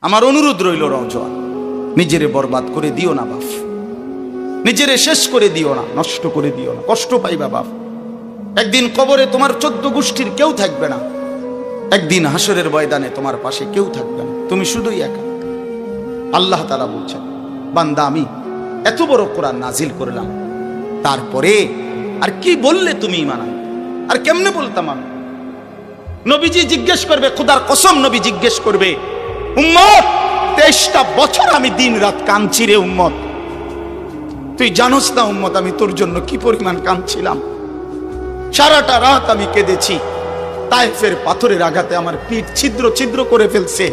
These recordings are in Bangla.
আমার অনুরোধ রইল নওজোয়ান, নিজেরে বরবাদ করে দিও না বাপ, নিজেরে শেষ করে দিও না, নষ্ট করে দিও না, কষ্ট পাইবা বাপ। একদিন কবরে তোমার 14 গোষ্ঠীর কেউ থাকবে না, একদিন হাসরের ময়দানে তোমার পাশে কেউ থাকবে না, তুমি শুধুই একা। আল্লাহ তাআলা বলছেন, বান্দা আমি এত বড় কোরআন নাজিল করলাম, তারপরে আর কি বললে তুমি ঈমান আনতে? আর কেমনে বলতাম আমি? নবীজি জিজ্ঞেস করবে, খোদার কসম নবী জিজ্ঞেস করবে, উম্মত 23টা বছর আমি দিন রাত কাঁদছি রে উম্মত, তুই জানোস না উম্মত আমি তোর জন্য কি পরিমাণ কাঁদছিলাম। সারাটা রাত আমি কেঁদেছি, তায়েফের পাথরের আঘাতে আমার পিঠ ছিদ্র ছিদ্র করে ফেলছে,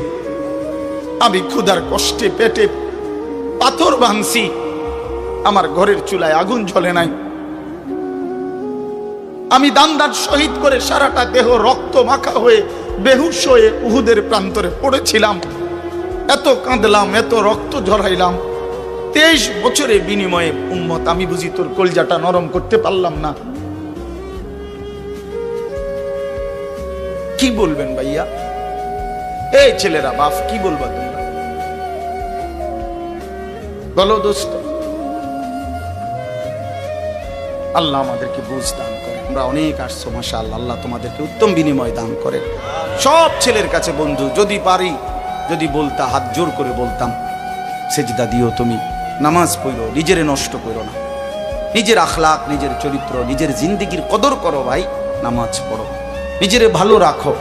আমি ক্ষুধার কষ্টে পেটে পাথর ভাঙছি, আমার ঘরের চুলায় আগুন জ্বলে নাই, আমি দান্দার শহীদ করে সারাটা দেহ রক্ত মাখা হয়ে বেহুশ হয়ে উহুদের প্রান্তরে পড়েছিলাম, এত কাঁদলাম, এত রক্ত ঝরাইলাম, 23 বছরের বিনিময়ে উম্মত আমি বুঝি তোর কলজাটা নরম করতে পারলাম না। কি বলবেন ভাইয়া? এই ছেলেরা বাপ কি বলবা তোমরা? বলো দোস্ত। আল্লাহ আমাদেরকে বুঝ দান করে। আমরা অনেক আসছো মাশাআল্লাহ, আল্লাহ তোমাদেরকে উত্তম বিনিময় দান করে। সব ছেলের কাছে বন্ধু, যদি পারি, যদি বলতা, হাত জোর করে বলতাম, সেজদা দিও তুমি, নামাজ পড়ো, নিজেরে নষ্ট করো না, নিজের আখলাক, নিজের চরিত্র, নিজের জিন্দেগির কদর করো ভাই, নামাজ পড়ো, নিজেরে ভালো রাখো।